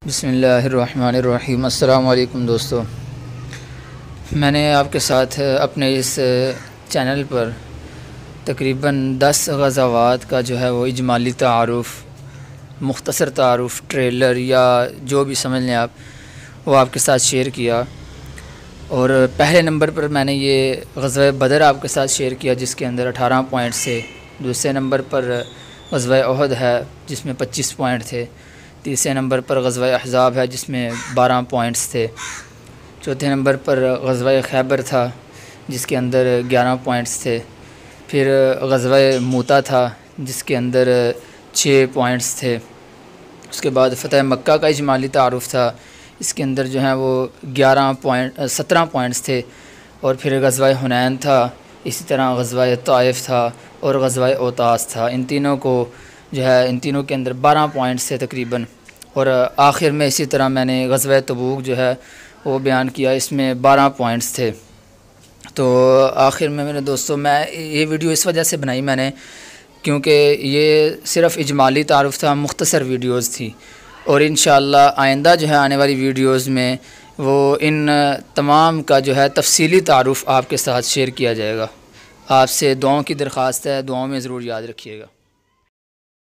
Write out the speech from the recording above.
बिस्मिल्लाहिर्रहमानिर्रहीम। अस्सलाम वालेकुम दोस्तों, मैंने आपके साथ अपने इस चैनल पर तकरीबन 10 ग़ज़ावात का जो है वो इजमाली तारुफ़, मुख्तसर तारुफ़, ट्रेलर या जो भी समझ लें आप, वो आपके साथ शेयर किया। और पहले नंबर पर मैंने ये ग़ज़वा बदर आपके साथ शेयर किया जिसके अंदर 18 पॉइंट्स थे। दूसरे नंबर पर ग़ज़वा उहद है जिसमें 25 पॉइंट थे। तीसरे नंबर पर ग़ज़वा अहज़ाब है जिसमें 12 पॉइंट्स थे। चौथे नंबर पर ग़ज़वा खैबर था जिसके अंदर 11 पॉइंट्स थे। फिर ग़ज़वा मूता था जिसके अंदर 6 पॉइंट्स थे। उसके बाद फ़तह मक्का का इजमाली तारुफ़ था, इसके अंदर जो है वो 17 पॉइंट्स थे। और फिर ग़ज़वा हुनैन था, इसी तरह ग़ज़वा ताइफ़ था और ग़ज़वा औतास था। इन तीनों को जो है, इन तीनों के अंदर 12 पॉइंट्स थे तकरीबन। और आखिर में इसी तरह मैंने ग़ज़वा तबूक जो है वो बयान किया, इसमें 12 पॉइंट्स थे। तो आखिर में मेरे दोस्तों, मैं ये वीडियो इस वजह से बनाई मैंने क्योंकि ये सिर्फ़ इजमाली तारुफ़ था, मुख्तसर वीडियोज़ थी। और इंशाअल्लाह आइंदा जो है आने वाली वीडियोज़ में वो इन तमाम का जो है तफ़सीली तारुफ़ आपके साथ शेयर किया जाएगा। आपसे दुआओं की दरख्वास्त है, दुआओं में ज़रूर याद रखिएगा।